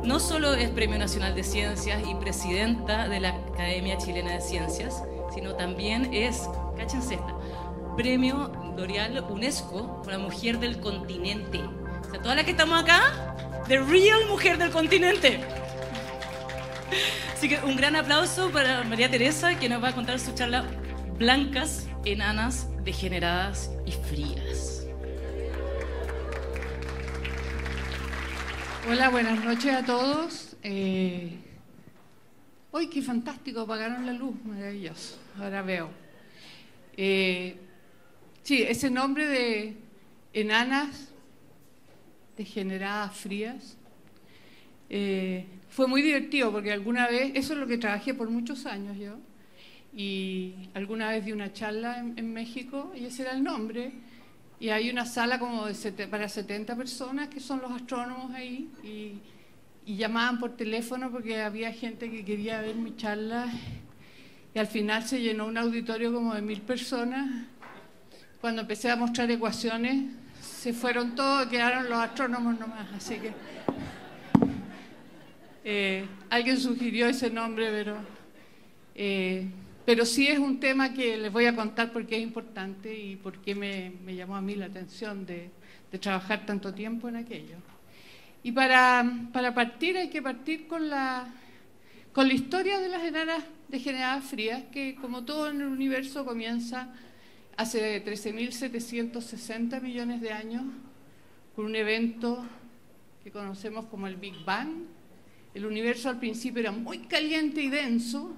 no solo es Premio Nacional de Ciencias y presidenta de la Academia Chilena de Ciencias, sino también es, cáchense esta, Premio L'Oréal UNESCO por la mujer del continente. O sea, todas las que estamos acá, the real mujer del continente. Así que un gran aplauso para María Teresa, que nos va a contar su charla Blancas, enanas, degeneradas y frías. Hola, buenas noches a todos. ¡Uy, qué fantástico! Apagaron la luz, maravilloso. Ahora veo. Sí, ese nombre de enanas, degeneradas, frías, fue muy divertido porque alguna vez, eso es lo que trabajé por muchos años yo, y alguna vez di una charla en México y ese era el nombre. Y hay una sala como para 70 personas que son los astrónomos ahí y llamaban por teléfono porque había gente que quería ver mi charla y al final se llenó un auditorio como de 1000 personas. Cuando empecé a mostrar ecuaciones se fueron todos, quedaron los astrónomos nomás, así que alguien sugirió ese nombre, pero sí es un tema que les voy a contar porque es importante y porque me llamó a mí la atención de trabajar tanto tiempo en aquello. Y para partir hay que partir con la historia de las enanas degeneradas frías, que como todo en el universo comienza hace 13.760 millones de años, con un evento que conocemos como el Big Bang. El universo al principio era muy caliente y denso.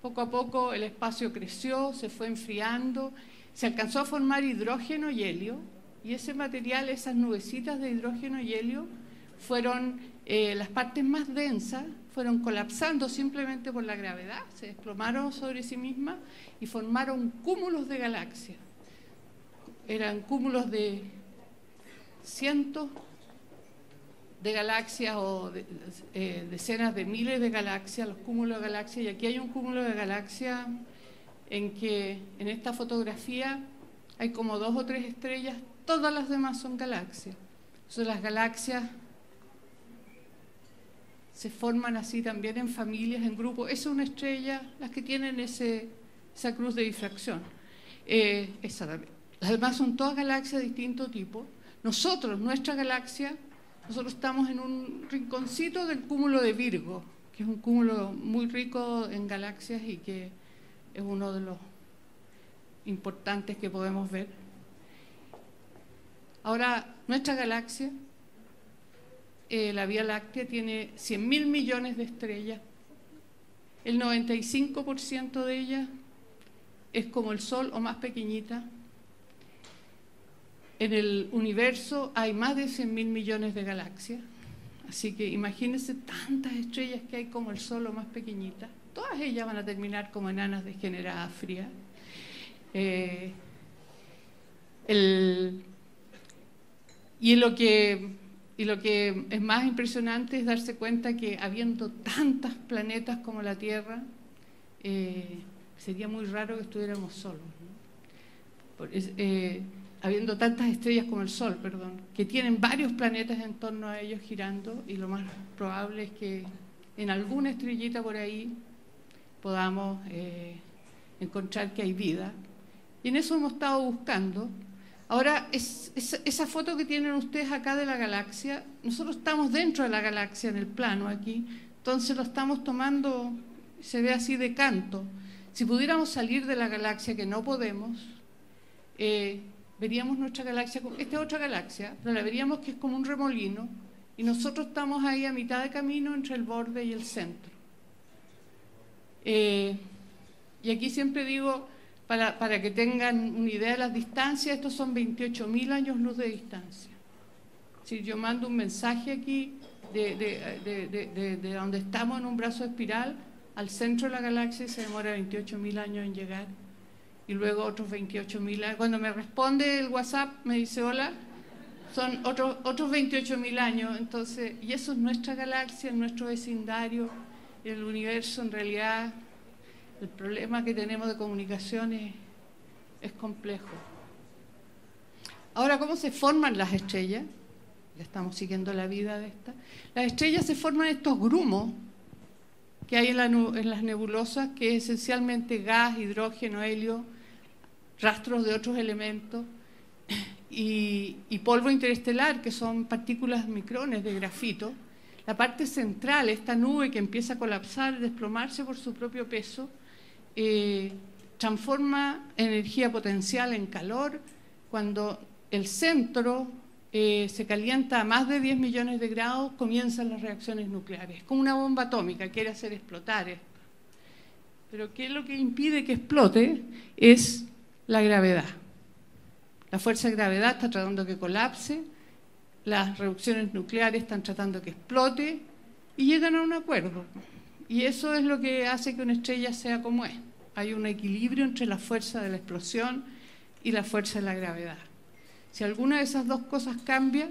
Poco a poco el espacio creció, se fue enfriando, se alcanzó a formar hidrógeno y helio, y ese material, esas nubecitas de hidrógeno y helio, fueron las partes más densas, fueron colapsando simplemente por la gravedad, se desplomaron sobre sí mismas y formaron cúmulos de galaxias. Eran cúmulos de cientos de galaxias o decenas de miles de galaxias, los cúmulos de galaxias, y aquí hay un cúmulo de galaxias en que en esta fotografía hay como 2 o 3 estrellas, todas las demás son galaxias. Entonces las galaxias se forman así también en familias, en grupos. Esa es una estrella, las que tienen esa cruz de difracción. Esa también. Las demás son todas galaxias de distinto tipo. Nosotros, nuestra galaxia, nosotros estamos en un rinconcito del cúmulo de Virgo, que es un cúmulo muy rico en galaxias y que es uno de los importantes que podemos ver. Ahora, nuestra galaxia, la Vía Láctea, tiene 100.000 millones de estrellas. El 95% de ellas es como el Sol o más pequeñita. En el universo hay más de 100.000 millones de galaxias, así que imagínense tantas estrellas que hay como el Sol o más pequeñitas. Todas ellas van a terminar como enanas degeneradas frías. Y lo que es más impresionante es darse cuenta que habiendo tantos planetas como la Tierra, sería muy raro que estuviéramos solos, ¿no? Habiendo tantas estrellas como el Sol, que tienen varios planetas en torno a ellos girando, y lo más probable es que en alguna estrellita por ahí podamos encontrar que hay vida. Y en eso hemos estado buscando. Ahora, esa foto que tienen ustedes acá de la galaxia, nosotros estamos dentro de la galaxia, en el plano aquí, entonces lo estamos tomando, se ve así de canto. Si pudiéramos salir de la galaxia, que no podemos, veríamos nuestra galaxia, esta es otra galaxia, pero la veríamos que es como un remolino, y nosotros estamos ahí a mitad de camino entre el borde y el centro. Y aquí siempre digo, para que tengan una idea de las distancias, estos son 28.000 años luz de distancia. Si yo mando un mensaje aquí de donde estamos en un brazo de espiral al centro de la galaxia, se demora 28.000 años en llegar, y luego otros 28.000 años. Cuando me responde el WhatsApp, me dice hola, son otros 28.000 años. Entonces, y eso es nuestra galaxia, nuestro vecindario, el universo. En realidad, el problema que tenemos de comunicaciones es complejo. Ahora, ¿cómo se forman las estrellas? le estamos siguiendo la vida de esta. Las estrellas se forman estos grumos que hay en las nebulosas, que es esencialmente gas, hidrógeno, helio, rastros de otros elementos, y polvo interestelar, que son partículas micrones de grafito. La parte central, esta nube que empieza a colapsar, desplomarse por su propio peso, transforma energía potencial en calor. Cuando el centro se calienta a más de 10 millones de grados, comienzan las reacciones nucleares. Es como una bomba atómica, quiere hacer explotar esto. Pero ¿qué es lo que impide que explote? Es la gravedad. La fuerza de gravedad está tratando que colapse, las reacciones nucleares están tratando que explote y llegan a un acuerdo. Y eso es lo que hace que una estrella sea como es. Hay un equilibrio entre la fuerza de la explosión y la fuerza de la gravedad. Si alguna de esas dos cosas cambia,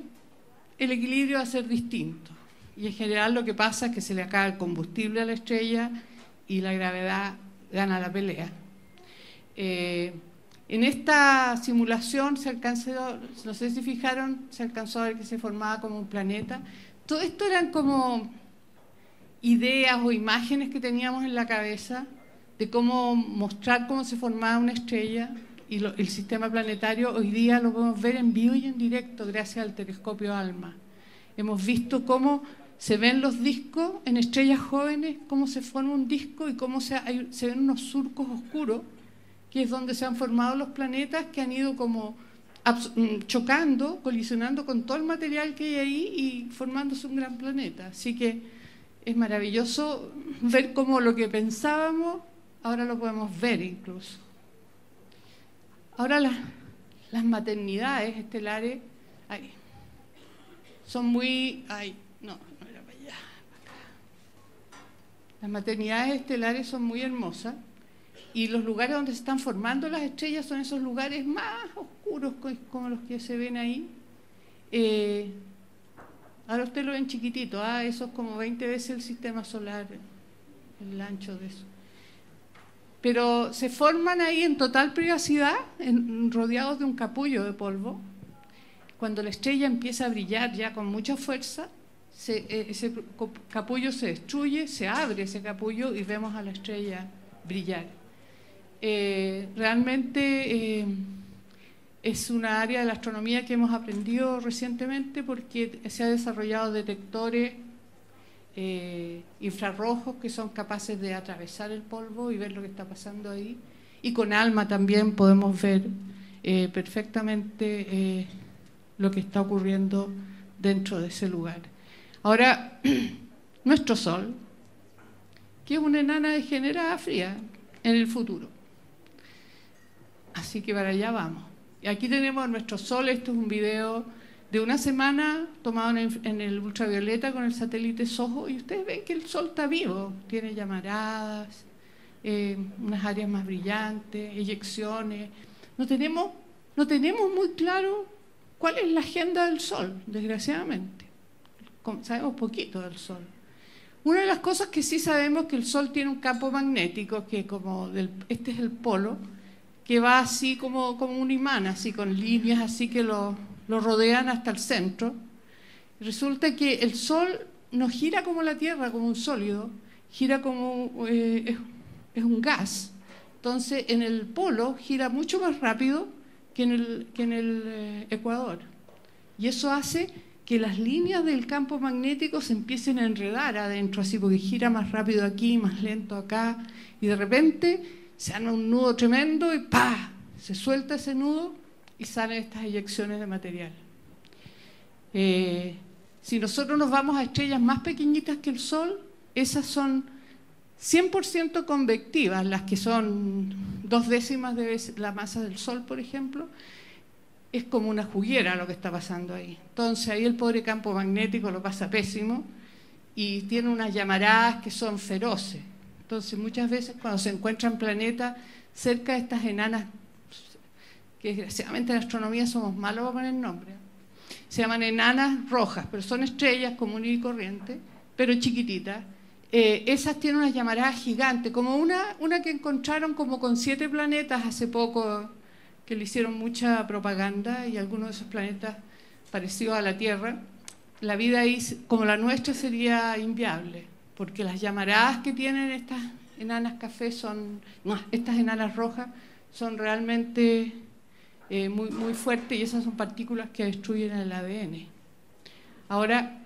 el equilibrio va a ser distinto. Y en general lo que pasa es que se le acaba el combustible a la estrella y la gravedad gana la pelea. En esta simulación se alcanzó, no sé si fijaron, se alcanzó a ver que se formaba como un planeta. Todo esto eran como ideas o imágenes que teníamos en la cabeza de cómo mostrar cómo se formaba una estrella, y el sistema planetario hoy día lo podemos ver en vivo y en directo gracias al telescopio ALMA. Hemos visto cómo se ven los discos en estrellas jóvenes, cómo se forma un disco y cómo se ven unos surcos oscuros, que es donde se han formado los planetas, que han ido como chocando, colisionando con todo el material que hay ahí y formándose un gran planeta. Así que es maravilloso ver cómo lo que pensábamos ahora lo podemos ver incluso. Ahora las maternidades estelares son muy... no era para allá, para acá. Las maternidades estelares son muy hermosas y los lugares donde se están formando las estrellas son esos lugares más oscuros como los que se ven ahí. Ahora usted lo ven chiquitito, eso es como 20 veces el sistema solar, el ancho de eso. Pero se forman ahí en total privacidad, rodeados de un capullo de polvo. Cuando la estrella empieza a brillar ya con mucha fuerza, ese capullo se destruye, se abre ese capullo y vemos a la estrella brillar. Realmente es una área de la astronomía que hemos aprendido recientemente porque se han desarrollado detectores infrarrojos que son capaces de atravesar el polvo y ver lo que está pasando ahí. Y con ALMA también podemos ver perfectamente lo que está ocurriendo dentro de ese lugar. Ahora, nuestro Sol, que es una enana degenerada fría en el futuro. Así que para allá vamos. Y aquí tenemos nuestro Sol. Esto es un video de una semana tomado en el ultravioleta con el satélite SOHO, y ustedes ven que el Sol está vivo, tiene llamaradas, unas áreas más brillantes, eyecciones. No tenemos muy claro cuál es la agenda del Sol, desgraciadamente. Sabemos poquito del Sol. Una de las cosas que sí sabemos es que el Sol tiene un campo magnético, que este es el polo, que va así como un imán, así con líneas así que lo rodean hasta el centro. Resulta que el Sol no gira como la Tierra, como un sólido, gira como es un gas. Entonces en el polo gira mucho más rápido que en el ecuador. Y eso hace que las líneas del campo magnético se empiecen a enredar adentro, así porque gira más rápido aquí, más lento acá, y de repente se arma un nudo tremendo y ¡pah! Se suelta ese nudo y salen estas eyecciones de material. Si nosotros nos vamos a estrellas más pequeñitas que el Sol, esas son 100% convectivas, las que son 2/10 de la masa del Sol, por ejemplo. Es como una juguera lo que está pasando ahí. Entonces ahí el pobre campo magnético lo pasa pésimo y tiene unas llamaradas que son feroces. Entonces muchas veces cuando se encuentran planetas cerca de estas enanas, que desgraciadamente en astronomía somos malos para poner nombre, se llaman enanas rojas, pero son estrellas comunes y corrientes, pero chiquititas. Esas tienen unas llamaradas gigantes, como una que encontraron como con 7 planetas hace poco, que le hicieron mucha propaganda, y algunos de esos planetas parecidos a la Tierra, la vida ahí, como la nuestra, sería inviable, porque las llamaradas que tienen estas enanas café estas enanas rojas son realmente muy, muy fuertes, y esas son partículas que destruyen el ADN. Ahora,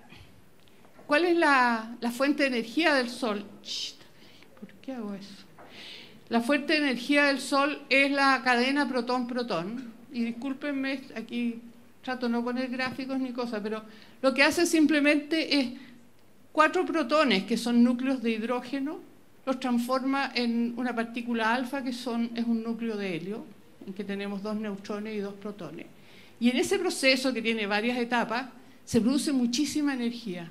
¿cuál es la fuente de energía del Sol? ¿Por qué hago eso? La fuente de energía del Sol es la cadena protón-protón. Y discúlpenme, aquí trato de no poner gráficos ni cosas, pero lo que hace simplemente es 4 protones, que son núcleos de hidrógeno, los transforma en una partícula alfa, que es un núcleo de helio, en que tenemos 2 neutrones y 2 protones. Y en ese proceso, que tiene varias etapas, se produce muchísima energía.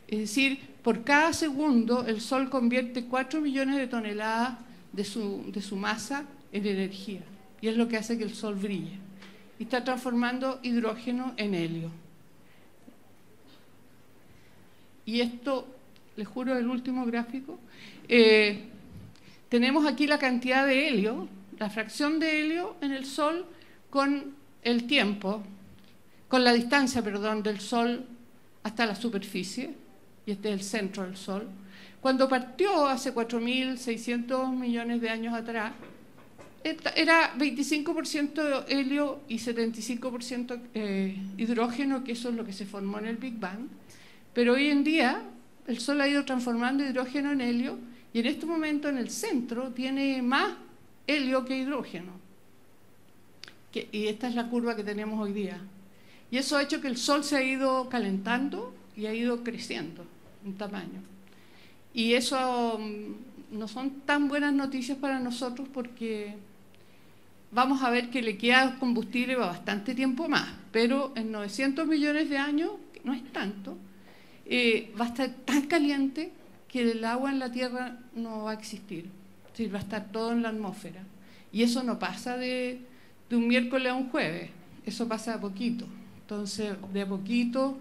Es decir, por cada segundo el Sol convierte 4 millones de toneladas de su masa en energía. Y es lo que hace que el Sol brille. Y está transformando hidrógeno en helio. Y esto, les juro, el último gráfico. Tenemos aquí la cantidad de helio, la fracción de helio en el Sol con el tiempo, con la distancia, perdón, del Sol hasta la superficie, y este es el centro del Sol. Cuando partió hace 4.600 millones de años atrás, era 25% helio y 75% hidrógeno, que eso es lo que se formó en el Big Bang. Pero hoy en día el Sol ha ido transformando hidrógeno en helio, y en este momento en el centro tiene más helio que hidrógeno. Y esta es la curva que tenemos hoy día. Y eso ha hecho que el Sol se ha ido calentando y ha ido creciendo en tamaño. Y eso no son tan buenas noticias para nosotros, porque vamos a ver que le queda combustible para bastante tiempo más, pero en 900 millones de años, que no es tanto, va a estar tan caliente que el agua en la Tierra no va a existir. Es decir, va a estar todo en la atmósfera. Y eso no pasa de un miércoles a un jueves, eso pasa de a poquito. Entonces, de a poquito,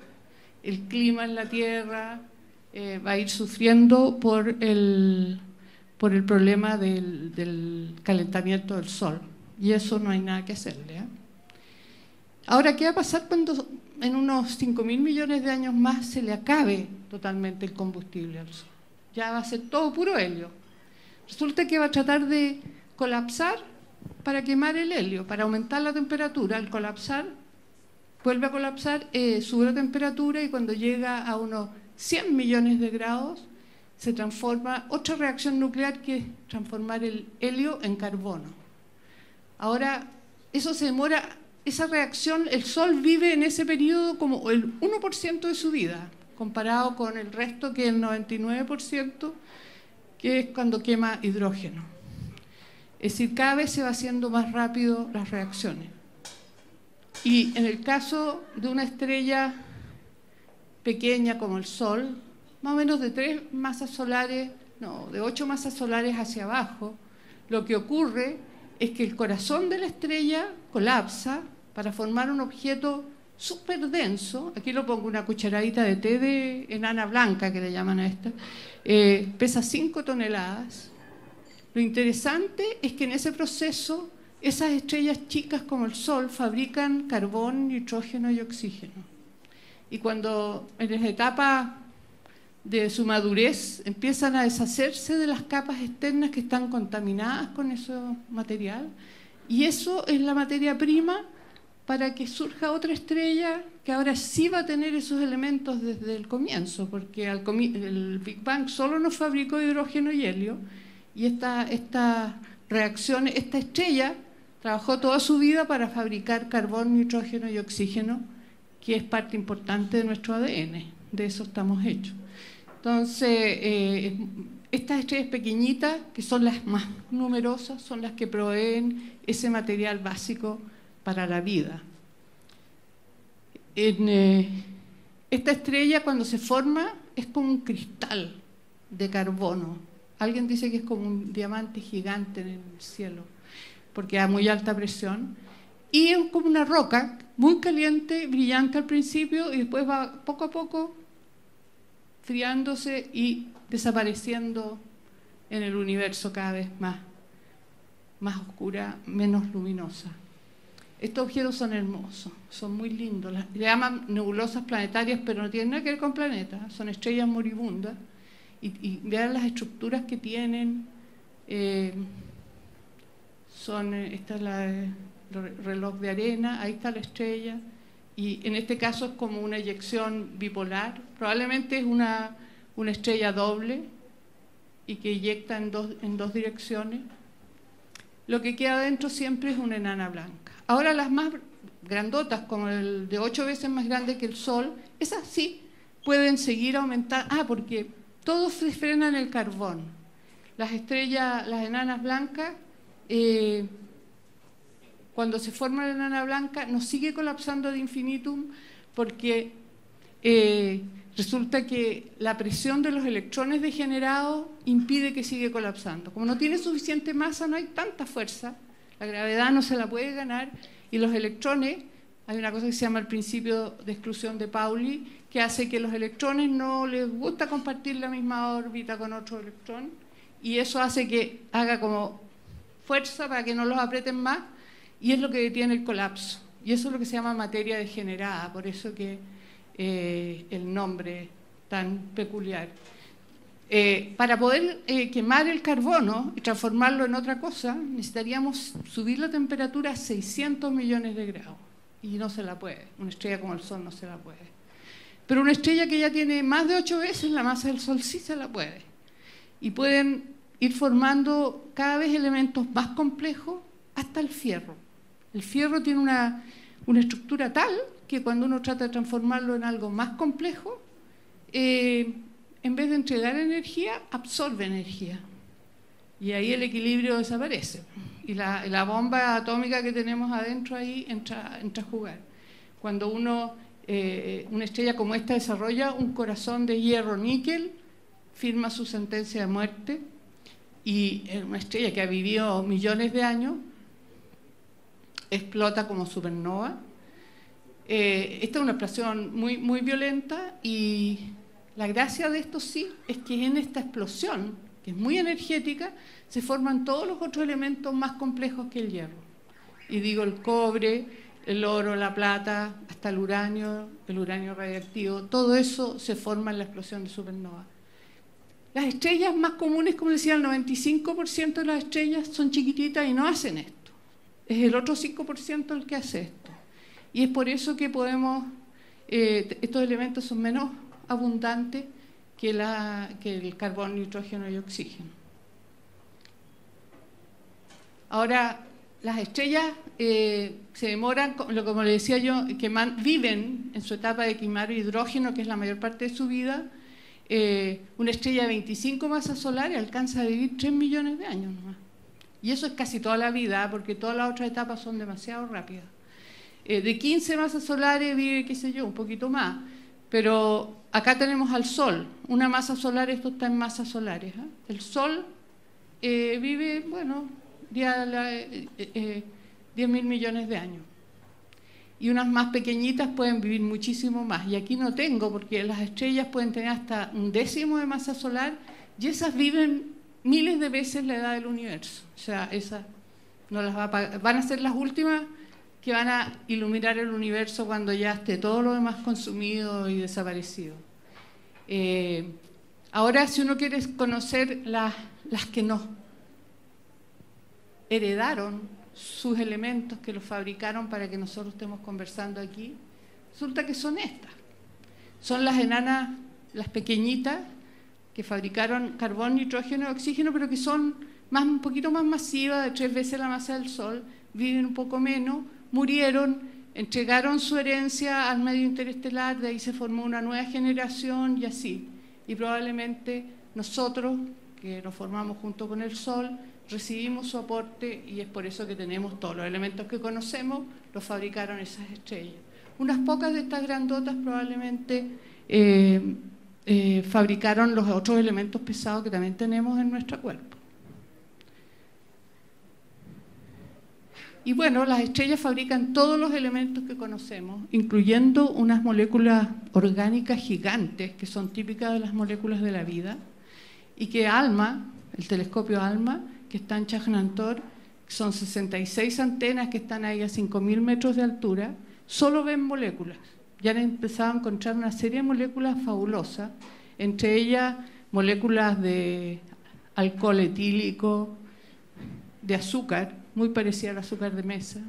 el clima en la Tierra va a ir sufriendo por el problema del calentamiento del Sol. Y eso no hay nada que hacerle, ¿eh? Ahora, ¿qué va a pasar cuando en unos 5.000 millones de años más se le acabe totalmente el combustible al Sol? Ya va a ser todo puro helio. Resulta que va a tratar de colapsar para quemar el helio, para aumentar la temperatura. Al colapsar, vuelve a colapsar, sube la temperatura, y cuando llega a unos 100 millones de grados, se transforma otra reacción nuclear, que es transformar el helio en carbono. Ahora, eso se demora, esa reacción, el Sol vive en ese periodo como el 1% de su vida, comparado con el resto, que es el 99%, que es cuando quema hidrógeno. Es decir, cada vez se va haciendo más rápido las reacciones. Y en el caso de una estrella pequeña como el Sol, más o menos de 8 masas solares hacia abajo, lo que ocurre es que el corazón de la estrella colapsa para formar un objeto súper denso. Aquí lo pongo, una cucharadita de té de enana blanca, que le llaman a esta, pesa 5 toneladas. Lo interesante es que en ese proceso, esas estrellas chicas como el Sol fabrican carbón, nitrógeno y oxígeno. Y cuando en las etapas de su madurez empiezan a deshacerse de las capas externas que están contaminadas con ese material, y eso es la materia prima para que surja otra estrella que ahora sí va a tener esos elementos desde el comienzo, porque el Big Bang solo nos fabricó hidrógeno y helio, y esta reacción, esta estrella trabajó toda su vida para fabricar carbón, nitrógeno y oxígeno, que es parte importante de nuestro ADN, de eso estamos hechos. Entonces, estas estrellas pequeñitas, que son las más numerosas, son las que proveen ese material básico para la vida. Esta estrella, cuando se forma, es como un cristal de carbono. Alguien dice que es como un diamante gigante en el cielo, porque a muy alta presión. Y es como una roca muy caliente, brillante al principio, y después va poco a poco friándose y desapareciendo en el universo cada vez más oscura, menos luminosa. Estos objetos son hermosos, son muy lindos. Le llaman nebulosas planetarias, pero no tienen nada que ver con planetas. Son estrellas moribundas. Y vean las estructuras que tienen. Esta es el reloj de arena, ahí está la estrella. Y en este caso es como una eyección bipolar. Probablemente es una estrella doble y que eyecta en dos direcciones. Lo que queda adentro siempre es una enana blanca. Ahora las más grandotas, como el de 8 veces más grande que el Sol, esas sí pueden seguir aumentando. Porque todos se frenan en el carbón. Las estrellas, las enanas blancas, cuando se forma la enana blanca, no sigue colapsando ad infinitum porque resulta que la presión de los electrones degenerados impide que siga colapsando. Como no tiene suficiente masa, no hay tanta fuerza, la gravedad no se la puede ganar y los electrones, hay una cosa que se llama el principio de exclusión de Pauli, que hace que los electrones no les gusta compartir la misma órbita con otro electrón y eso hace que haga como fuerza para que no los aprieten más y es lo que detiene el colapso. Y eso es lo que se llama materia degenerada, por eso que el nombre tan peculiar. Para poder quemar el carbono y transformarlo en otra cosa, necesitaríamos subir la temperatura a 600 millones de grados. Y no se la puede. Una estrella como el Sol no se la puede. Pero una estrella que ya tiene más de 8 veces la masa del Sol sí se la puede. Y pueden ir formando cada vez elementos más complejos hasta el fierro. El fierro tiene una estructura tal que cuando uno trata de transformarlo en algo más complejo, en vez de entregar energía, absorbe energía. Y ahí el equilibrio desaparece. Y la bomba atómica que tenemos adentro ahí entra a jugar. Cuando una estrella como esta desarrolla un corazón de hierro-níquel, firma su sentencia de muerte, y una estrella que ha vivido millones de años, explota como supernova. Esta es una explosión muy, muy violenta y la gracia de esto sí es que en esta explosión, que es muy energética, se forman todos los otros elementos más complejos que el hierro. Y digo el cobre, el oro, la plata, hasta el uranio radiactivo, todo eso se forma en la explosión de supernova. Las estrellas más comunes, como decía, el 95% de las estrellas son chiquititas y no hacen esto. Es el otro 5% el que hace esto. Y es por eso que estos elementos son menos abundantes que el carbón, nitrógeno y oxígeno. Ahora, las estrellas se demoran, como le decía yo, viven en su etapa de quemar hidrógeno, que es la mayor parte de su vida. Una estrella de 25 masas solares alcanza a vivir 3 millones de años nomás. Y eso es casi toda la vida, porque todas las otras etapas son demasiado rápidas. De 15 masas solares vive, qué sé yo, un poquito más. Pero acá tenemos al Sol, una masa solar, esto está en masas solares. El Sol vive, 10.000 millones de años. Y unas más pequeñitas pueden vivir muchísimo más. Y aquí no tengo, porque las estrellas pueden tener hasta 1/10 de masa solar y esas viven miles de veces la edad del universo. O sea, esas no las van a ser las últimas que van a iluminar el universo cuando ya esté todo lo demás consumido y desaparecido. Ahora, si uno quiere conocer las que nos heredaron sus elementos, que los fabricaron para que nosotros estemos conversando aquí, resulta que son estas. Son las enanas, las pequeñitas, que fabricaron carbón, nitrógeno y oxígeno, pero que son un poquito más masivas, de 3 veces la masa del Sol, viven un poco menos, murieron, entregaron su herencia al medio interestelar, de ahí se formó una nueva generación y así. Y probablemente nosotros, que nos formamos junto con el Sol, recibimos su aporte y es por eso que tenemos todos los elementos que conocemos, los fabricaron esas estrellas. Unas pocas de estas grandotas probablemente fabricaron los otros elementos pesados que también tenemos en nuestro cuerpo. Y bueno, las estrellas fabrican todos los elementos que conocemos, incluyendo unas moléculas orgánicas gigantes que son típicas de las moléculas de la vida y que ALMA, el telescopio ALMA, que está en Chajnantor, son 66 antenas que están ahí a 5.000 metros de altura, solo ven moléculas. Ya han empezado a encontrar una serie de moléculas fabulosas, entre ellas moléculas de alcohol etílico, de azúcar, muy parecida al azúcar de mesa.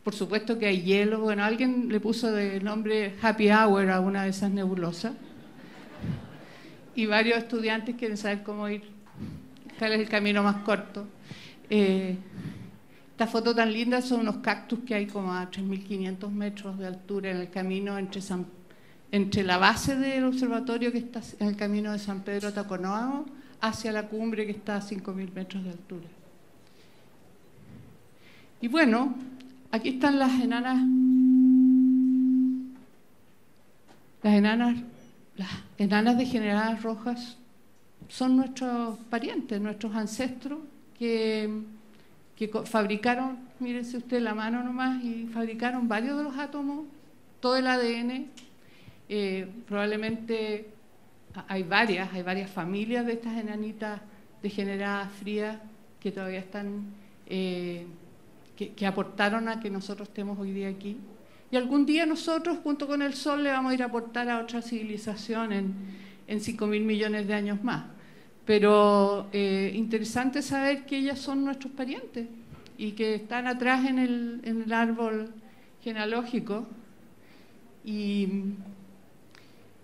Por supuesto que hay hielo. Bueno, alguien le puso de nombre Happy Hour a una de esas nebulosas. Y varios estudiantes quieren saber cómo ir, cuál es el camino más corto. Esta foto tan linda son unos cactus que hay como a 3.500 metros de altura en el camino entre la base del observatorio que está en el camino de San Pedro a Taconoamo hacia la cumbre que está a 5.000 metros de altura. Y bueno, aquí están las enanas degeneradas rojas. Son nuestros parientes, nuestros ancestros que fabricaron, mírense usted la mano nomás, y fabricaron varios de los átomos, todo el ADN. Probablemente hay varias familias de estas enanitas degeneradas frías que todavía están, que aportaron a que nosotros estemos hoy día aquí. Y algún día nosotros, junto con el Sol, le vamos a ir a aportar a otra civilización en 5.000 millones de años más. Pero interesante saber que ellas son nuestros parientes y que están atrás en el árbol genealógico. Y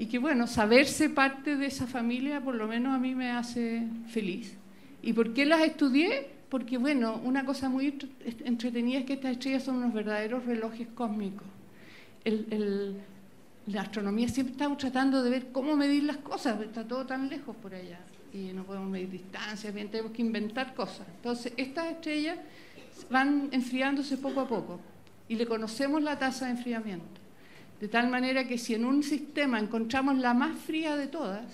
que bueno, saberse parte de esa familia por lo menos a mí me hace feliz. ¿Y por qué las estudié? Porque bueno, una cosa muy entretenida es que estas estrellas son unos verdaderos relojes cósmicos. La astronomía siempre estamos tratando de ver cómo medir las cosas, está todo tan lejos por allá y no podemos medir distancias, bien, tenemos que inventar cosas. Entonces estas estrellas van enfriándose poco a poco y le conocemos la tasa de enfriamiento. De tal manera que si en un sistema encontramos la más fría de todas,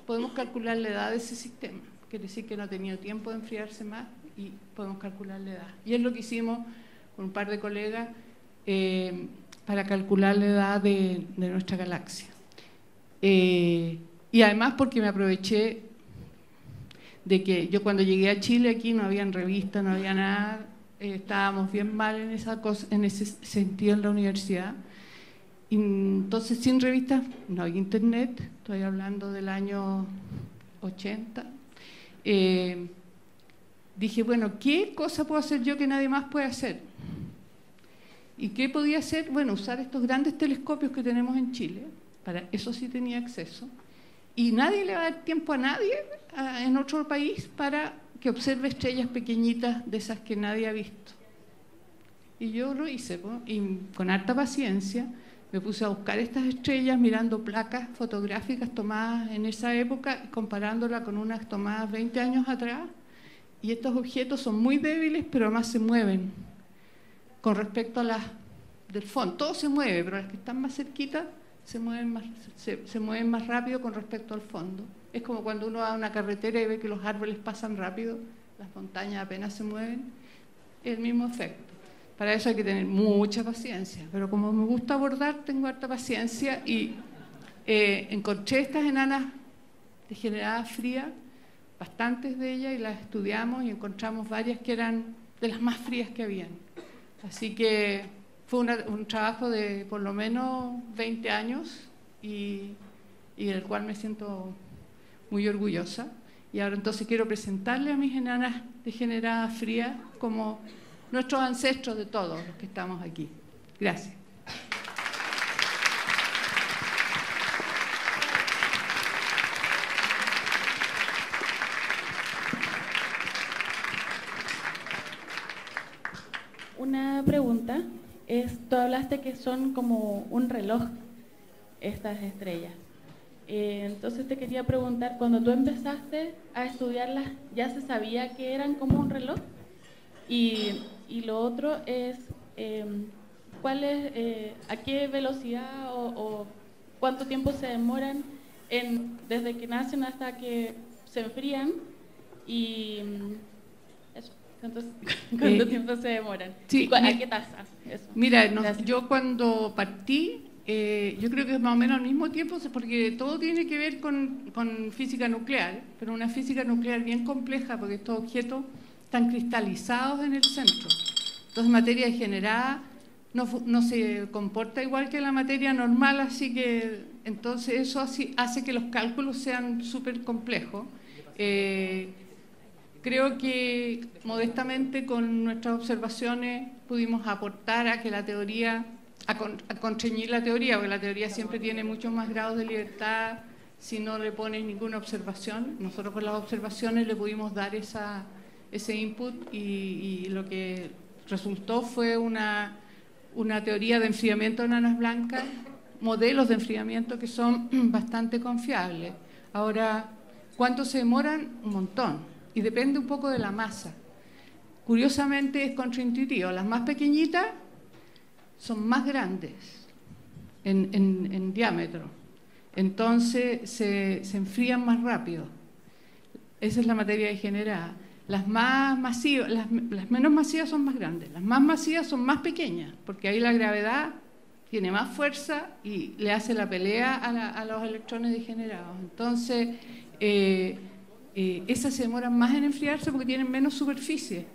podemos calcular la edad de ese sistema. Quiere decir que no ha tenido tiempo de enfriarse más y podemos calcular la edad. Y es lo que hicimos con un par de colegas para calcular la edad de nuestra galaxia. Y además porque me aproveché de que yo cuando llegué a Chile aquí no había revistas, no había nada, estábamos bien mal en ese sentido en la universidad. Y entonces sin revistas no había internet, estoy hablando del año 80. Dije, bueno, ¿qué cosa puedo hacer yo que nadie más puede hacer? ¿Y qué podía hacer? Bueno, usar estos grandes telescopios que tenemos en Chile, para eso sí tenía acceso, y nadie le va a dar tiempo a nadie en otro país para que observe estrellas pequeñitas de esas que nadie ha visto. Y yo lo hice, ¿no? Y con harta paciencia me puse a buscar estas estrellas mirando placas fotográficas tomadas en esa época, comparándola con unas tomadas 20 años atrás, y estos objetos son muy débiles, pero además se mueven con respecto a las del fondo. Todo se mueve, pero las que están más cerquitas se mueven más rápido con respecto al fondo. Es como cuando uno va a una carretera y ve que los árboles pasan rápido, las montañas apenas se mueven, es el mismo efecto. Para eso hay que tener mucha paciencia, pero como me gusta abordar, tengo harta paciencia y encontré estas enanas degeneradas frías, bastantes de ellas, y las estudiamos y encontramos varias que eran de las más frías que habían. Así que fue un trabajo de por lo menos 20 años y del cual me siento muy orgullosa. Y ahora entonces quiero presentarle a mis enanas degeneradas frías como nuestros ancestros de todos los que estamos aquí. Gracias. Una pregunta es, tú hablaste que son como un reloj estas estrellas. Entonces te quería preguntar, cuando tú empezaste a estudiarlas, ¿ya se sabía que eran como un reloj? Y lo otro es, ¿cuál es, a qué velocidad o cuánto tiempo se demoran desde que nacen hasta que se enfrían? Y eso. Entonces, ¿cuánto tiempo se demoran? Sí, ¿A qué tasa? Eso. Mira, yo cuando partí, yo creo que es más o menos al mismo tiempo, porque todo tiene que ver con física nuclear, pero una física nuclear bien compleja, porque estos objetos están cristalizados en el centro. Entonces, materia degenerada no se comporta igual que la materia normal, así que entonces eso hace que los cálculos sean súper complejos. Creo que modestamente con nuestras observaciones pudimos aportar a que la teoría, a constreñir la teoría, porque la teoría siempre tiene muchos más grados de libertad si no le pones ninguna observación. Nosotros con las observaciones le pudimos dar ese input y lo que resultó fue una teoría de enfriamiento de enanas blancas, modelos de enfriamiento que son bastante confiables. Ahora, ¿cuánto se demoran? Un montón. Y depende un poco de la masa. Curiosamente es contraintuitivo. Las más pequeñitas son más grandes en diámetro. Entonces se enfrían más rápido. Esa es la materia degenerada. Las más masivas, las menos masivas son más grandes. Las más masivas son más pequeñas, porque ahí la gravedad tiene más fuerza y le hace la pelea a los electrones degenerados. Entonces, esas se demoran más en enfriarse porque tienen menos superficie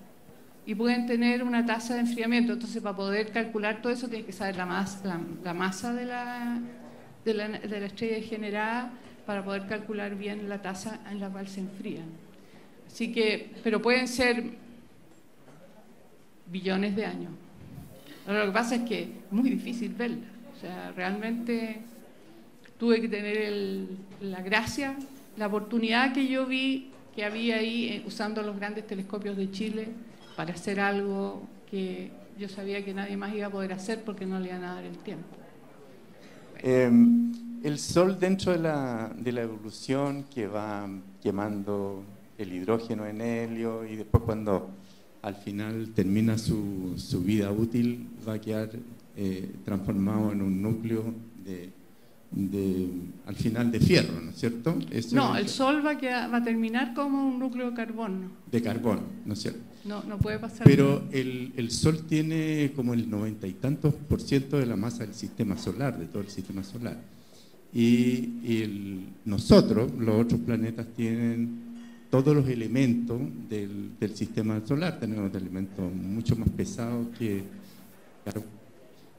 y pueden tener una tasa de enfriamiento. Entonces, para poder calcular todo eso tienes que saber la masa de la estrella degenerada para poder calcular bien la tasa en la cual se enfrían. Así que, pero pueden ser billones de años. Ahora, lo que pasa es que es muy difícil verla. O sea, realmente tuve que tener la gracia, la oportunidad que yo vi que había ahí usando los grandes telescopios de Chile para hacer algo que yo sabía que nadie más iba a poder hacer porque no le iban a dar el tiempo. El Sol, dentro de la evolución que va quemando el hidrógeno en helio y después cuando al final termina su vida útil va a quedar transformado en un núcleo al final de fierro, ¿no es cierto? No, el Sol va a terminar como un núcleo de carbono. De carbono, ¿no es cierto? No puede pasar. Pero el Sol tiene como el 90 y tantos % de la masa del sistema solar, de todo el sistema solar. Y nosotros, los otros planetas, tienen todos los elementos del sistema solar. Tenemos elementos mucho más pesados que... Claro,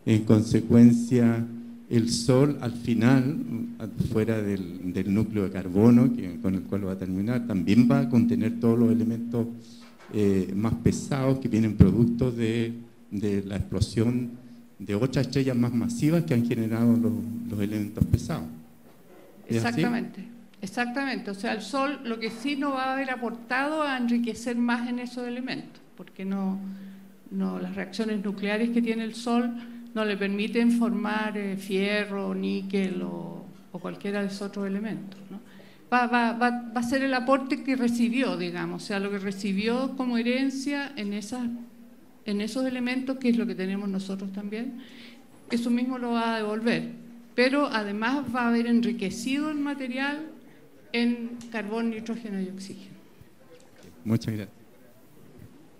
en consecuencia, el Sol al final, fuera del núcleo de carbono con el cual va a terminar, también va a contener todos los elementos más pesados que vienen producto de la explosión de otras estrellas más masivas que han generado los elementos pesados. Exactamente, exactamente. O sea, el Sol lo que sí no va a haber aportado a enriquecer más en esos elementos, porque las reacciones nucleares que tiene el Sol no le permiten formar fierro, níquel o cualquiera de esos otros elementos, ¿no? Va a ser el aporte que recibió, digamos, o sea, lo que recibió como herencia en esos elementos, que es lo que tenemos nosotros también, eso mismo lo va a devolver. Pero además va a haber enriquecido el material en carbón, nitrógeno y oxígeno. Muchas gracias.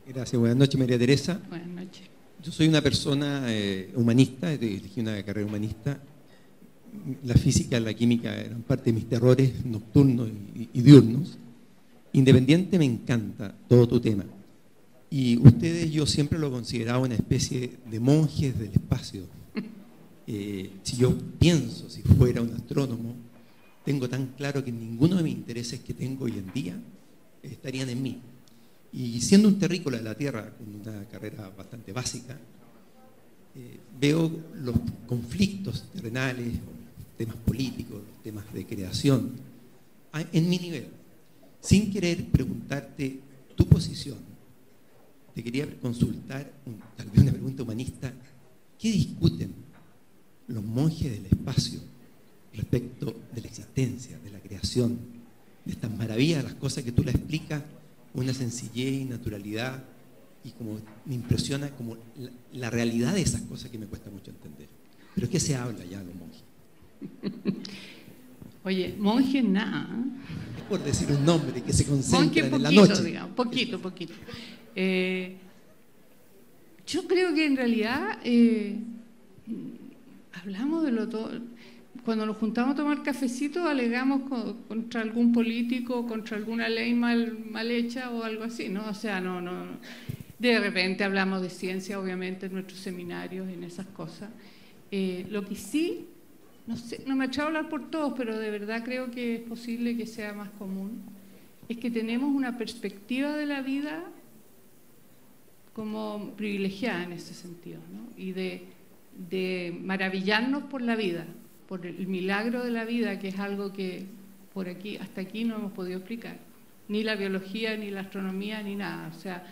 Gracias, buenas noches, María Teresa. Buenas noches. Yo soy una persona humanista, elegí una carrera humanista. La física y la química eran parte de mis terrores nocturnos y diurnos. Independiente, me encanta todo tu tema. Y ustedes, yo siempre lo consideraba una especie de monjes del espacio. Si yo pienso, si fuera un astrónomo, tengo tan claro que ninguno de mis intereses que tengo hoy en día estarían en mí. Y siendo un terrícola de la Tierra, con una carrera bastante básica, veo los conflictos terrenales, los temas políticos, los temas de creación, en mi nivel. Sin querer preguntarte tu posición, te quería consultar, tal vez una pregunta humanista, ¿qué discuten los monjes del espacio respecto de la existencia, de la creación, de estas maravillas, las cosas que tú le explicas, una sencillez y naturalidad, y como me impresiona como la realidad de esas cosas que me cuesta mucho entender? ¿Pero qué se habla ya los monjes? Oye, monjes nada. Es por decir un nombre que se concentra en la poquito, noche. Digamos, poquito. Yo creo que en realidad hablamos de lo todo. cuando nos juntamos a tomar cafecito alegamos contra algún político, contra alguna ley mal hecha o algo así, ¿no? O sea, no. De repente hablamos de ciencia, obviamente, en nuestros seminarios, en esas cosas. Lo que sí, no sé, no me atrevo a hablar por todos, pero de verdad creo que es posible que sea más común, es que tenemos una perspectiva de la vida como privilegiada en ese sentido, ¿no? Y de maravillarnos por la vida, por el milagro de la vida, que es algo que por aquí, hasta aquí no hemos podido explicar. Ni la biología, ni la astronomía, ni nada. O sea,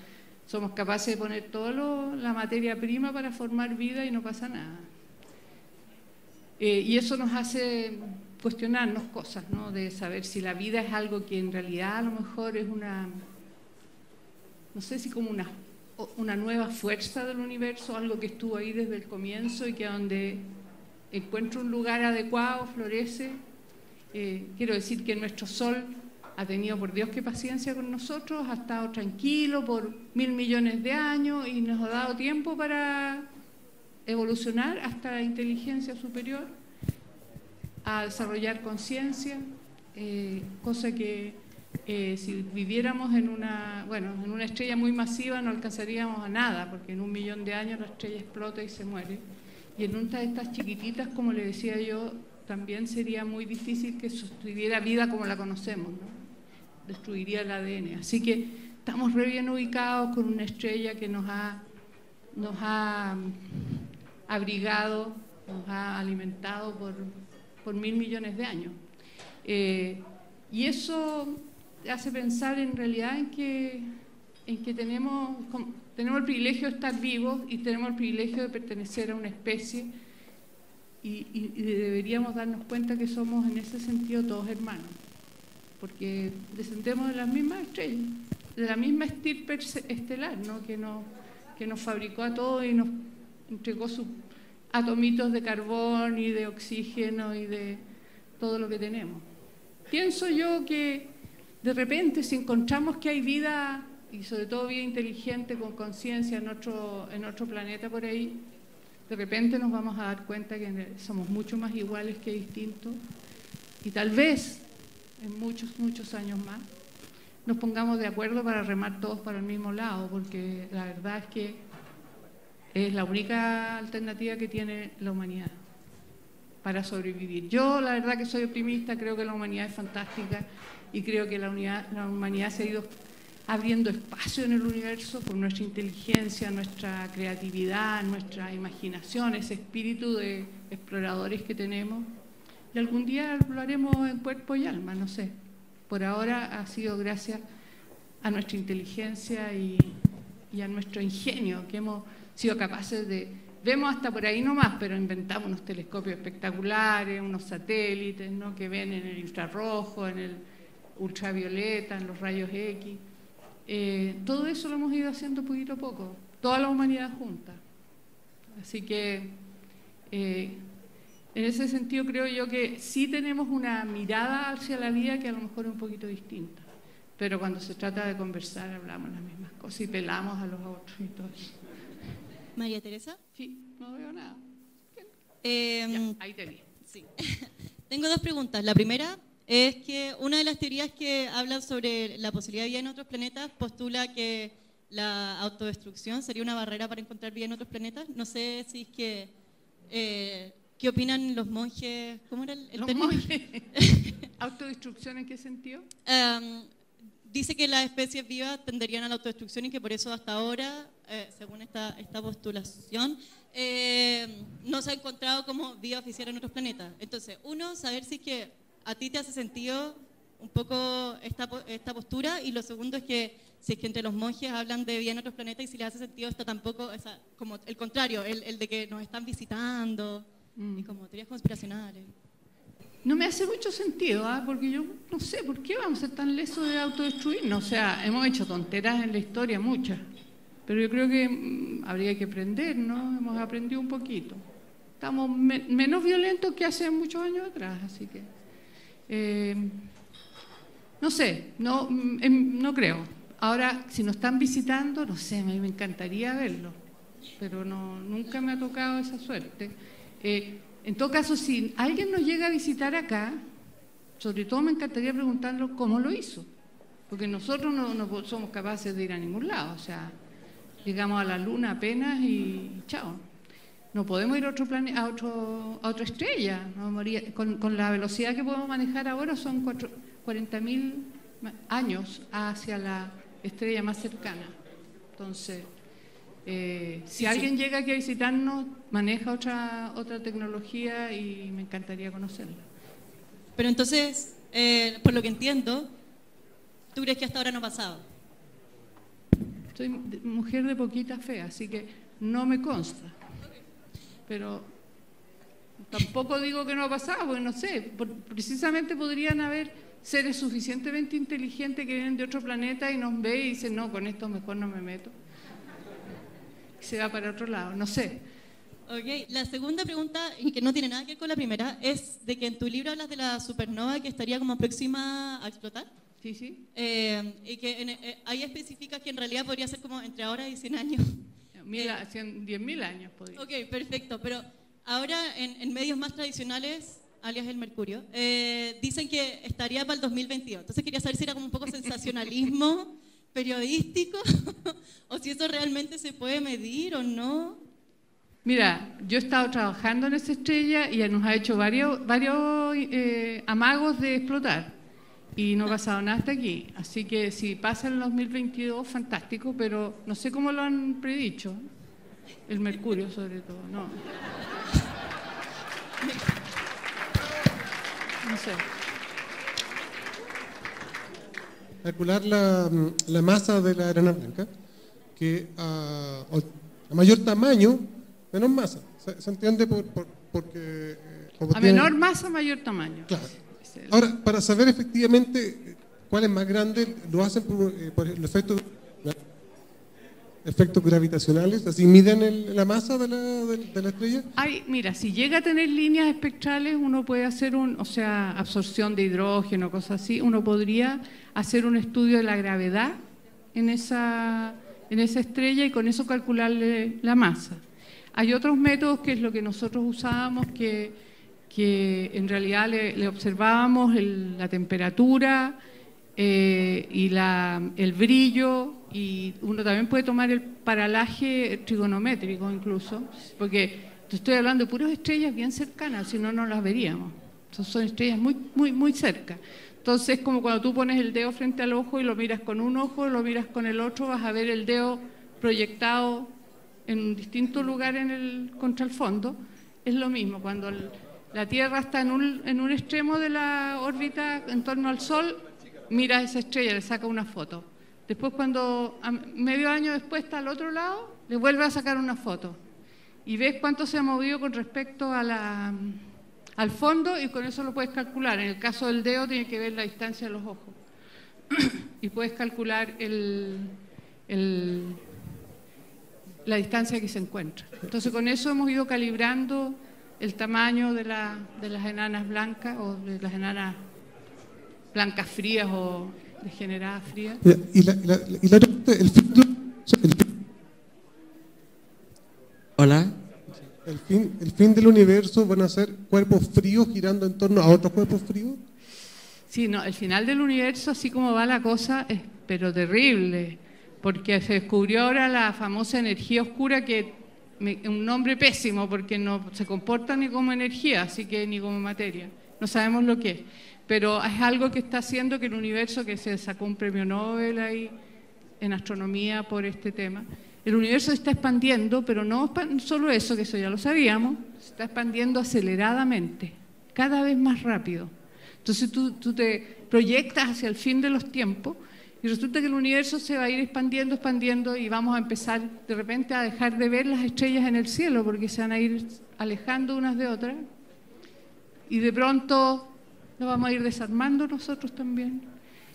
somos capaces de poner toda la materia prima para formar vida y no pasa nada. Y eso nos hace cuestionarnos cosas, ¿no? De saber si la vida es algo que en realidad a lo mejor es una, no sé si como una nueva fuerza del universo, algo que estuvo ahí desde el comienzo y que donde encuentra un lugar adecuado, florece. Quiero decir que nuestro Sol ha tenido, por Dios, qué paciencia con nosotros, ha estado tranquilo por 1.000 millones de años y nos ha dado tiempo para evolucionar hasta la inteligencia superior, a desarrollar conciencia, cosa que si viviéramos en una estrella muy masiva no alcanzaríamos a nada, porque en 1 millón de años la estrella explota y se muere. Y en una de estas chiquititas, como le decía yo, también sería muy difícil que sostuviera vida como la conocemos, ¿no? Destruiría el ADN. Así que estamos re bien ubicados con una estrella que nos ha abrigado, nos ha alimentado por 1.000 millones de años. Y eso hace pensar en realidad en que tenemos el privilegio de estar vivos y tenemos el privilegio de pertenecer a una especie y deberíamos darnos cuenta que somos en ese sentido todos hermanos, porque descendemos de las mismas estrellas, de la misma estirpe estelar, ¿no? que nos fabricó a todos y nos entregó sus atomitos de carbón y de oxígeno y de todo lo que tenemos. Pienso yo que de repente si encontramos que hay vida, y sobre todo vida inteligente con conciencia en otro planeta por ahí, de repente nos vamos a dar cuenta que somos mucho más iguales que distintos y tal vez en muchos años más nos pongamos de acuerdo para remar todos para el mismo lado, porque la verdad es que es la única alternativa que tiene la humanidad para sobrevivir. Yo la verdad que soy optimista, creo que la humanidad es fantástica y creo que la humanidad se ha ido abriendo espacio en el universo por nuestra inteligencia, nuestra creatividad, nuestra imaginación, ese espíritu de exploradores que tenemos. Y algún día lo haremos en cuerpo y alma, no sé. Por ahora ha sido gracias a nuestra inteligencia y a nuestro ingenio, que hemos sido capaces de... Vemos hasta por ahí nomás, pero inventamos unos telescopios espectaculares, unos satélites, ¿no? Que ven en el infrarrojo, en el ultravioleta, en los rayos X. Todo eso lo hemos ido haciendo poquito a poco, toda la humanidad junta. Así que en ese sentido creo yo que sí tenemos una mirada hacia la vida que a lo mejor es un poquito distinta, pero cuando se trata de conversar hablamos las mismas cosas y pelamos a los otros y todo eso. María Teresa. Sí, no veo nada. Ya, ahí te vi. Sí. Tengo 2 preguntas. La primera es que una de las teorías que hablan sobre la posibilidad de vida en otros planetas postula que la autodestrucción sería una barrera para encontrar vida en otros planetas. No sé si es que... ¿qué opinan los monjes? ¿Cómo era el término? Monjes. ¿Autodestrucción en qué sentido? Dice que las especies vivas tenderían a la autodestrucción y que por eso hasta ahora, según esta postulación, no se ha encontrado como vida oficial en otros planetas. Entonces, uno, saber si es que a ti te hace sentido un poco esta postura, y lo segundo es que si es que entre los monjes hablan de vida en otros planetas y si les hace sentido esto tampoco, como el contrario, el de que nos están visitando y como teorías conspiracionales. No me hace mucho sentido, porque yo no sé por qué vamos a ser tan lesos de autodestruirnos. O sea, hemos hecho tonteras en la historia, muchas, pero yo creo que habría que aprender, ¿no? Hemos aprendido un poquito. Estamos menos violentos que hace muchos años atrás, así que no sé, no creo. Ahora, si nos están visitando, no sé, a mí me encantaría verlo, pero nunca me ha tocado esa suerte. En todo caso, si alguien nos llega a visitar acá, sobre todo me encantaría preguntarle cómo lo hizo, porque nosotros no somos capaces de ir a ningún lado, o sea, llegamos a la luna apenas y chao. No podemos ir a otro planeta, a otra estrella. Con la velocidad que podemos manejar ahora son 40.000 años hacia la estrella más cercana. Entonces, si alguien llega aquí a visitarnos, maneja otra tecnología y me encantaría conocerla. Pero entonces, por lo que entiendo, ¿tú crees que hasta ahora no ha pasado? Soy mujer de poquita fe, así que no me consta. Pero tampoco digo que no ha pasado, porque no sé, precisamente podrían haber seres suficientemente inteligentes que vienen de otro planeta y nos ven y dicen, no, con esto mejor no me meto. Y se va para otro lado, no sé. Ok, la segunda pregunta, y que no tiene nada que ver con la primera, es de que en tu libro hablas de la supernova que estaría como próxima a explotar. Sí, sí. Y que ahí especificas que en realidad podría ser como entre ahora y 100 años. 10.000 años podría. Ok, perfecto, pero ahora en medios más tradicionales, alias el Mercurio, dicen que estaría para el 2022. Entonces quería saber si era como un poco sensacionalismo periodístico o si eso realmente se puede medir o no. Mira, yo he estado trabajando en esa estrella y nos ha hecho varios amagos de explotar y no ha pasado nada hasta aquí. Así que si pasa en el 2022, fantástico, pero no sé cómo lo han predicho. El Mercurio, sobre todo, no. No sé. Calcular la masa de la enana blanca, que a mayor tamaño, menos masa. ¿Se entiende? Porque a menor masa, mayor tamaño. Claro. Ahora, para saber efectivamente cuál es más grande, lo hacen por el efectos gravitacionales, así miden la masa de la estrella. Mira, si llega a tener líneas espectrales, uno puede hacer absorción de hidrógeno, cosas así, uno podría hacer un estudio de la gravedad en esa estrella y con eso calcularle la masa. Hay otros métodos que es lo que nosotros usábamos, que en realidad le observábamos la temperatura y el brillo, y uno también puede tomar el paralaje trigonométrico incluso, porque te estoy hablando de puras estrellas bien cercanas, si no, no las veríamos. Son estrellas muy, muy, muy cerca. Entonces, como cuando tú pones el dedo frente al ojo y lo miras con un ojo, lo miras con el otro, vas a ver el dedo proyectado en un distinto lugar contra el fondo. Es lo mismo, cuando la Tierra está en un extremo de la órbita en torno al Sol, mira esa estrella, le saca una foto. Después, cuando medio año después está al otro lado, le vuelve a sacar una foto. Y ves cuánto se ha movido con respecto al fondo y con eso lo puedes calcular. En el caso del dedo tiene que ver la distancia de los ojos. Y puedes calcular la distancia que se encuentra. Entonces, con eso hemos ido calibrando el tamaño de las enanas blancas o de las enanas blancas frías o degeneradas frías. Hola. El fin del universo van a ser cuerpos fríos girando en torno a otros cuerpos fríos. Sí, no, el final del universo, así como va la cosa, es pero terrible, porque se descubrió ahora la famosa energía oscura, que un nombre pésimo porque no se comporta ni como energía, así que ni como materia. No sabemos lo que es, pero es algo que está haciendo que el universo, que se sacó un premio Nobel ahí en astronomía por este tema, el universo se está expandiendo, pero no solo eso, que eso ya lo sabíamos, se está expandiendo aceleradamente, cada vez más rápido. Entonces tú te proyectas hacia el fin de los tiempos y resulta que el universo se va a ir expandiendo y vamos a empezar de repente a dejar de ver las estrellas en el cielo porque se van a ir alejando unas de otras y de pronto nos vamos a ir desarmando nosotros también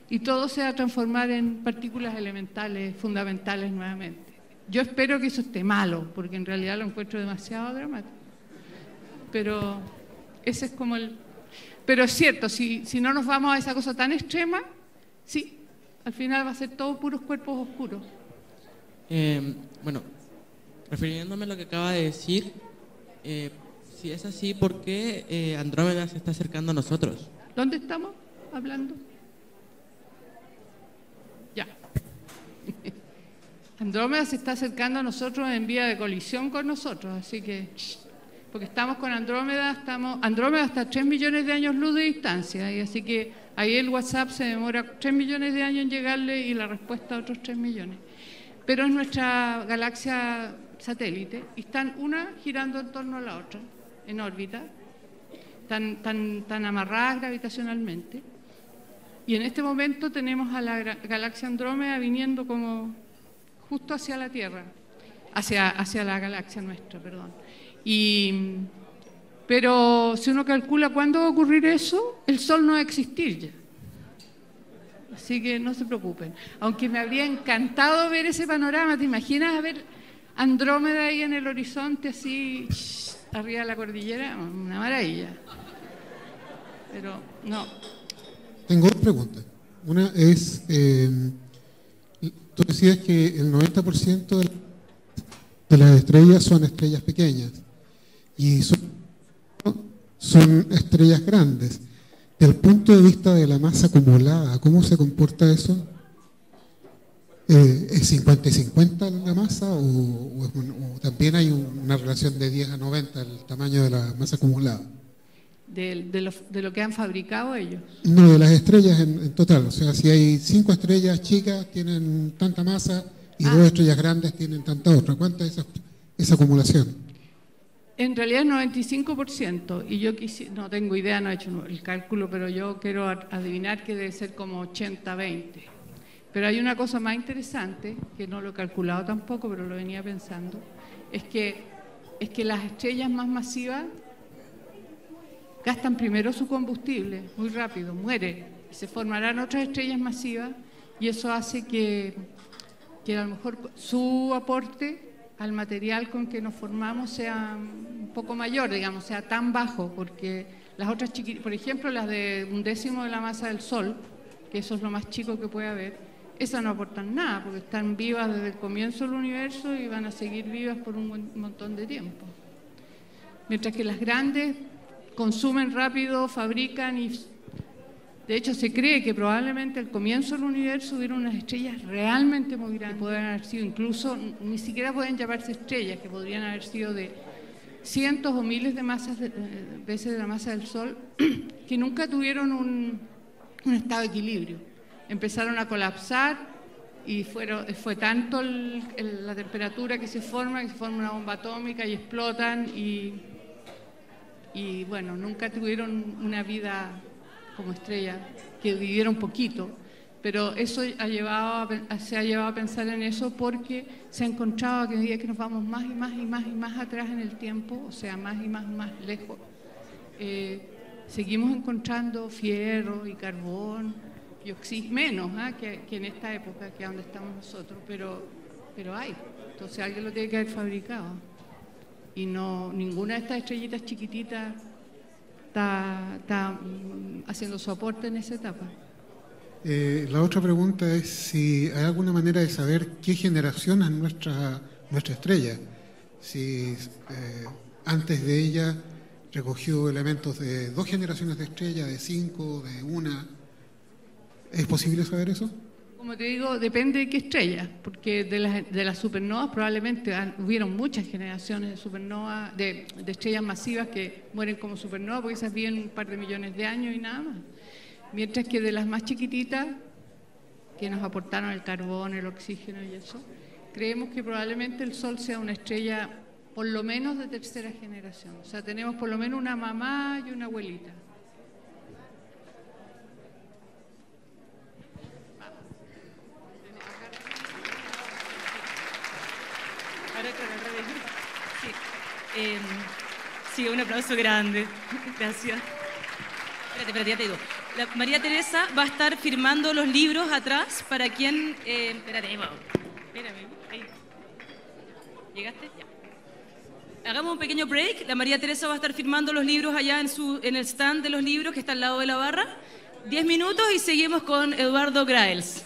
y todo se va a transformar en partículas elementales fundamentales nuevamente. Yo espero que eso esté malo, porque en realidad lo encuentro demasiado dramático. Pero ese es como Pero es cierto, si no nos vamos a esa cosa tan extrema, sí, al final va a ser todo puros cuerpos oscuros. Bueno, refiriéndome a lo que acaba de decir, Si es así, ¿por qué Andrómeda se está acercando a nosotros? ¿Dónde estamos hablando? Ya. Andrómeda se está acercando a nosotros en vía de colisión con nosotros, así que, porque estamos con Andrómeda, Andrómeda está a 3 millones de años luz de distancia, y así que ahí el WhatsApp se demora 3 millones de años en llegarle y la respuesta a otros 3 millones. Pero es nuestra galaxia satélite y están una girando en torno a la otra, en órbita, tan amarradas gravitacionalmente. Y en este momento tenemos a la galaxia Andrómeda viniendo como justo hacia la Tierra, hacia la galaxia nuestra, perdón. Pero si uno calcula cuándo va a ocurrir eso, el Sol no va a existir ya. Así que no se preocupen. Aunque me habría encantado ver ese panorama, ¿te imaginas ver Andrómeda ahí en el horizonte, así, arriba de la cordillera? Una maravilla. Pero no. Tengo dos preguntas. Una es, tú decías que el 90% de las estrellas son estrellas pequeñas y son estrellas grandes. Desde el punto de vista de la masa acumulada, ¿cómo se comporta eso? ¿Es 50 y 50 la masa o también hay una relación de 10 a 90 el tamaño de la masa acumulada? De lo que han fabricado ellos. No, de las estrellas en total. O sea, si hay 5 estrellas chicas tienen tanta masa y 2 estrellas grandes tienen tanta otra. ¿Cuánta es esa acumulación? En realidad es 95%, y yo no tengo idea, no he hecho el cálculo, pero yo quiero adivinar que debe ser como 80-20. Pero hay una cosa más interesante, que no lo he calculado tampoco, pero lo venía pensando, es que las estrellas más masivas gastan primero su combustible, muy rápido, mueren, y se formarán otras estrellas masivas, y eso hace que a lo mejor su aporte al material con que nos formamos sea un poco mayor, digamos, sea tan bajo, porque las otras chiquitas, por ejemplo, las de 1/10 de la masa del Sol, que eso es lo más chico que puede haber, esas no aportan nada, porque están vivas desde el comienzo del universo y van a seguir vivas por un montón de tiempo. Mientras que las grandes consumen rápido, fabrican y... De hecho, se cree que probablemente al comienzo del universo hubieron unas estrellas realmente muy grandes, que podrían haber sido incluso, ni siquiera pueden llamarse estrellas, que podrían haber sido de cientos o miles de veces de la masa del Sol, que nunca tuvieron un estado de equilibrio. Empezaron a colapsar y fue tanto la temperatura que se forma una bomba atómica y explotan y bueno, nunca tuvieron una vida como estrella, que vivieron poquito, pero eso se ha llevado a pensar en eso porque se ha encontrado que a medida que nos vamos más y más y más y más atrás en el tiempo, o sea, más y más lejos, seguimos encontrando fierro y carbón y oxígeno, menos que en esta época, que es donde estamos nosotros, pero hay, entonces alguien lo tiene que haber fabricado y ninguna de estas estrellitas chiquititas está haciendo su aporte en esa etapa. La otra pregunta es si hay alguna manera de saber qué generación es nuestra estrella. Si antes de ella recogió elementos de 2 generaciones de estrella, de 5, de 1. ¿Es posible saber eso? Como te digo, depende de qué estrella, porque de las supernovas probablemente hubieron muchas generaciones de supernovas, de estrellas masivas que mueren como supernovas, porque esas viven un par de millones de años y nada más. Mientras que de las más chiquititas, que nos aportaron el carbón, el oxígeno y eso, creemos que probablemente el Sol sea una estrella por lo menos de tercera generación. O sea, tenemos por lo menos una mamá y una abuelita. Sí, un aplauso grande. Gracias. Espérate, ya te digo. María Teresa va a estar firmando los libros atrás para quien... espérame, ahí. ¿Llegaste? Ya. Hagamos un pequeño break. La María Teresa va a estar firmando los libros allá en el stand de los libros que está al lado de la barra. 10 minutos y seguimos con Eduardo Graels.